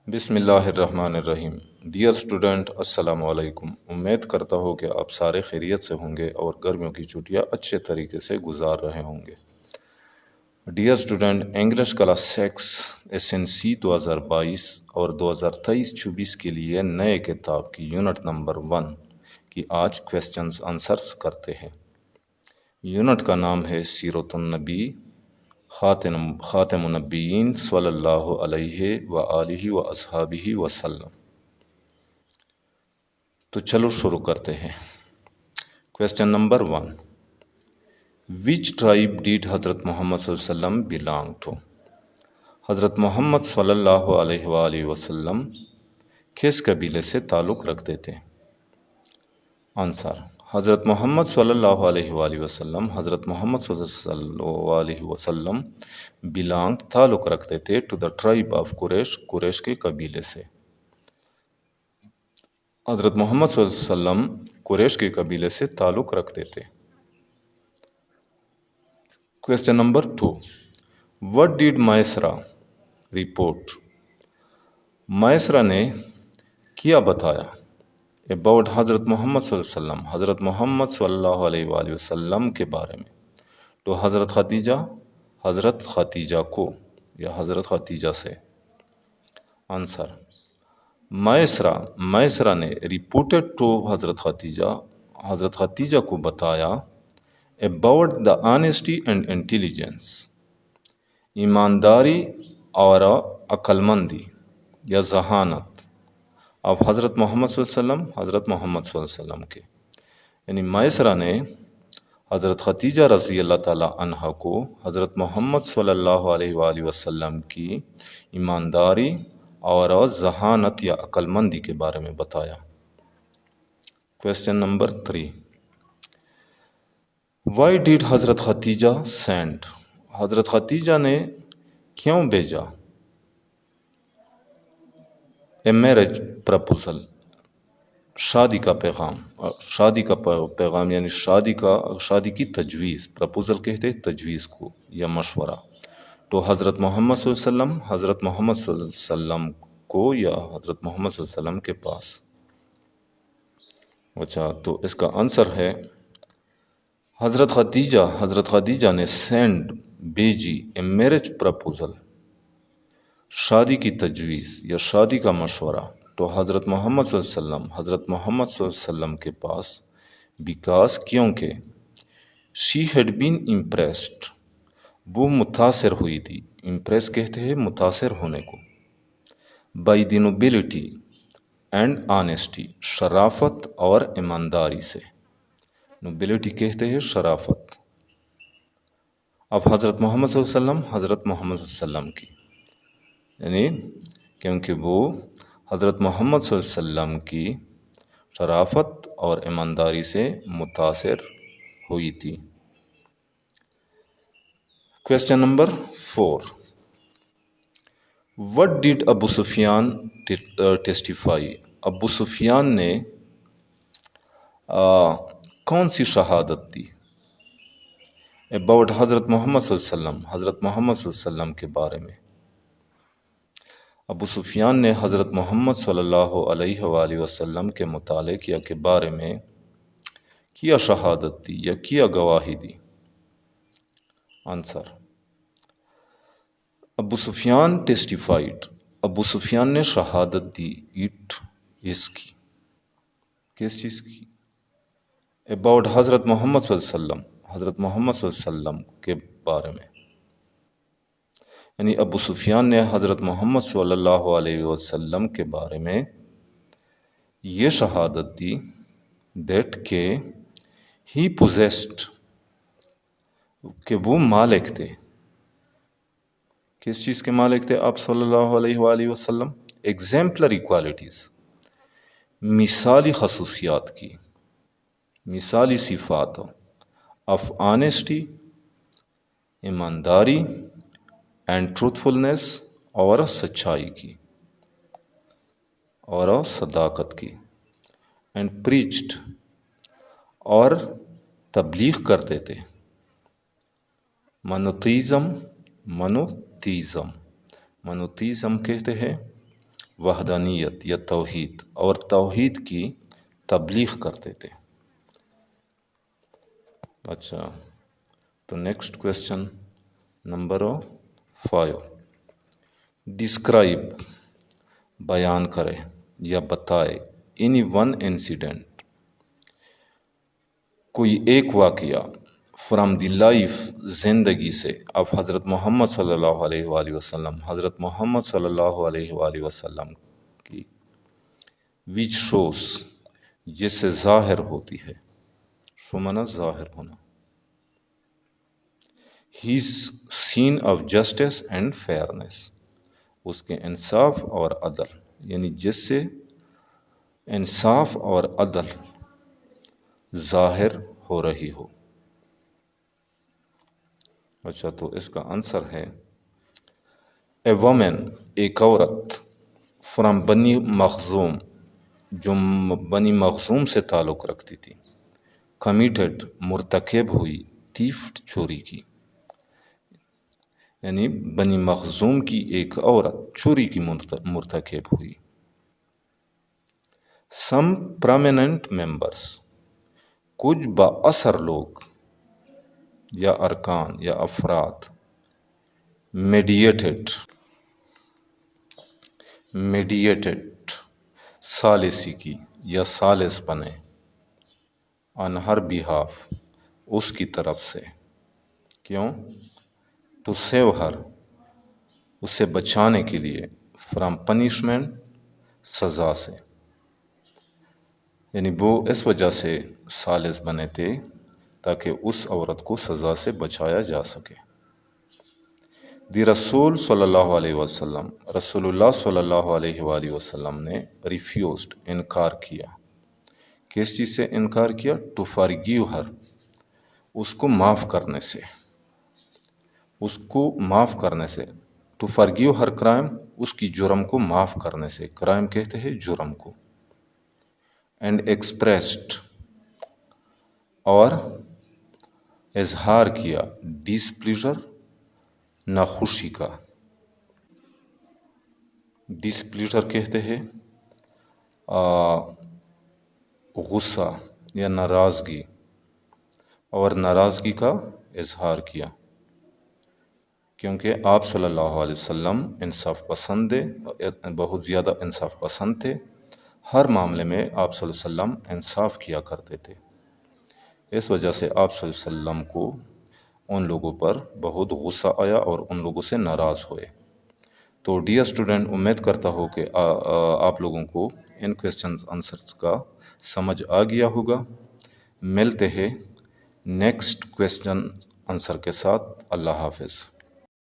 بسم اللہ الرحمن الرحیم۔ ڈیئر اسٹوڈنٹ، السلام علیکم۔ امید کرتا ہوں کہ آپ سارے خیریت سے ہوں گے اور گرمیوں کی چھٹیاں اچھے طریقے سے گزار رہے ہوں گے۔ Dear student, English class 6 SNC 2022 اور 2023-24 کے لیے نئے کتاب کی یونٹ نمبر 1 کی آج کویسچنز آنسرز کرتے ہیں۔ یونٹ کا نام ہے سیرت النبی خاتم النبیین صلی اللہ علیہ وآلہ واصحابہ وسلم۔ تو چلو شروع کرتے ہیں۔ کویسچن نمبر 1، وچ ٹرائب ڈیڈ حضرت محمد صلی اللہ علیہ وسلم بلانگ ٹو؟ حضرت محمد صلی اللہ علیہ وآلہ وسلم کس قبیلے سے تعلق رکھتے تھے؟ آنسر، حضرت محمد صلی اللہ علیہ وآلہ وسلم صلی اللہ علیہ وسلم تعلق رکھتے تھے ٹو دا ٹرائب آف قریش کے قبیلے سے۔ حضرت محمد صلی اللہ علیہ وسلم قریش کے قبیلے سے تعلق رکھتے تھے۔ Question number 2، what did Maysara report? Maysara نے کیا بتایا اباؤٹ حضرت محمد صلی اللہ علیہ وسلم، حضرت محمد صلی اللہ علیہ وآلہ وسلم کے بارے میں؟ تو حضرت خدیجہ کو یا حضرت خدیجہ سے۔ آنسر، مائسرا نے رپورٹڈ ٹو حضرت خدیجہ کو بتایا about the honesty and intelligence, ایمانداری اور عقل مندی یا ذہانت اب حضرت محمد صلی اللہ علیہ وسلم، حضرت محمد صلی اللہ علیہ وسلم کے، یعنی مائسرا نے حضرت خدیجہ رضی اللہ تعالیٰ عنہ کو حضرت محمد صلی اللہ علیہ وآلہ وسلم کی ایمانداری اور ذہانت یا عقل مندی کے بارے میں بتایا۔ کویسچن نمبر 3، وائی ڈیڈ حضرت خدیجہ سینڈ؟ حضرت خدیجہ نے کیوں بھیجا اے میرج پرپوزل، شادی کا پیغام یعنی شادی کی تجویز، پرپوزل کہتے ہیں تجویز کو یا مشورہ، تو حضرت محمد صلی اللہ علیہ وسلم، حضرت محمد صلی اللہ علیہ وسلم کو یا حضرت محمد صلی اللہ علیہ وسلم کے پاس؟ اچھا، تو اس کا آنسر ہے حضرت خدیجہ نے سینڈ بھیجی اے میرج پرپوزل، شادی کی تجویز یا شادی کا مشورہ، تو حضرت محمد صلی اللہ علیہ وسلم، حضرت محمد صلی اللہ علیہ وسلم کے پاس، بیکاز کیونکہ شی ہیڈ بین امپریسڈ، وہ متاثر ہوئی تھی، امپریس کہتے ہیں متاثر ہونے کو، by the nobility and honesty, شرافت اور ایمانداری سے، نوبلٹی کہتے ہیں شرافت، اب حضرت محمد صلی اللہ علیہ وسلم، حضرت محمد صلی اللہ علیہ وسلم کی، یعنی کیونکہ وہ حضرت محمد صلی اللہ علیہ وسلم کی شرافت اور ایمانداری سے متاثر ہوئی تھی۔ Question number 4، what did Abu Sufyan testify? Abu Sufyan نے کون سی شہادت دی اباؤٹ حضرت محمد صلی اللہ علیہ وسلم، حضرت محمد صلی اللہ علیہ وسلم کے بارے میں؟ ابو سفیان نے حضرت محمد صلی اللہ علیہ وآلہ وسلم کے متعلق یا کے بارے میں کیا شہادت دی یا کیا گواہی دی؟ آنسر، ابو سفیان ٹیسٹیفائیڈ، ابو سفیان نے شہادت دی اس کی، کس چیز کی؟ اباؤٹ حضرت محمد صلی اللہ علیہ وسلم، حضرت محمد صلی اللہ علیہ وسلم کے بارے میں، یعنی ابو سفیان نے حضرت محمد صلی اللہ علیہ وسلم کے بارے میں یہ شہادت دی دیٹ کہ ہی پوزیسڈ، کہ وہ مالک تھے، کس چیز کے مالک تھے آپ صلی اللہ علیہ وآلہ وسلم؟ ایگزیمپلری کوالٹیز، مثالی خصوصیات کی، مثالی صفات آف آنیسٹی، ایمانداری، اینڈ ٹروتھفلنس، اور سچائی کی اور صداقت کی، اینڈ پریچڈ، اور تبلیغ کرتے تھے، منوتیزم کہتے ہیں وحدانیت یا توحید اور توحید کی تبلیغ کرتے تھے. اچھا تو نیکسٹ کویشچن نمبر 5. ڈسکرائب بیان کرے یا بتائے اینی ون انسیڈنٹ کوئی ایک واقعہ فرام دی لائف زندگی سے آف حضرت محمد صلی اللہ علیہ وآلہ وسلم حضرت محمد صلی اللہ علیہ وآلہ وسلم کی وچ شوز جس سے ظاہر ہوتی ہے شو مانا ظاہر ہونا has sense of justice and fairness اس کے انصاف اور عدل یعنی جس سے انصاف اور عدل ظاہر ہو رہی ہو. اچھا تو اس کا آنسر ہے اے وومن ایک عورت فرام بنی مخزوم جو بنی مخزوم سے تعلق رکھتی تھی کمیٹڈ مرتکب ہوئی تیفٹ چوری کی یعنی بنی مخزوم کی ایک عورت چوری کی مرتکب ہوئی. سم پرامیننٹ ممبرس کچھ با اثر لوگ یا ارکان یا افراد میڈیٹڈ ثالثی کی یا ثالث بنے آن ہر بیہاف اس کی طرف سے کیوں ٹو سیو ہر اسے بچانے کے لیے فرام پنشمنٹ سزا سے یعنی وہ اس وجہ سے ثالث بنے تھے تاکہ اس عورت کو سزا سے بچایا جا سکے. دی رسول صلی اللہ علیہ وسلم رسول اللہ صلی اللہ علیہ وآلہ وسلم نے ریفیوزڈ انکار کیا کس چیز سے انکار کیا ٹو فارگیو ہر اس کو معاف کرنے سے ٹو فارگیو ہر کرائم اس کی جرم کو معاف کرنے سے کرائم کہتے ہیں جرم کو اینڈ ایکسپریسڈ اور اظہار کیا ڈس پلیزر ناخوشی کا ڈس پلیزر کہتے ہیں غصہ یا ناراضگی اور ناراضگی کا اظہار کیا کیونکہ آپ صلی اللہ علیہ وسلم انصاف پسند بہت زیادہ انصاف پسند تھے ہر معاملے میں آپ صلی اللہ علیہ وسلم انصاف کیا کرتے تھے اس وجہ سے آپ صلی اللہ علیہ وسلم کو ان لوگوں پر بہت غصہ آیا اور ان لوگوں سے ناراض ہوئے. تو ڈیئر اسٹوڈنٹ امید کرتا ہوں کہ آپ لوگوں کو ان کویسچنز آنسرز کا سمجھ آ گیا ہوگا. ملتے ہیں نیکسٹ کویسچن آنسر کے ساتھ. اللہ حافظ.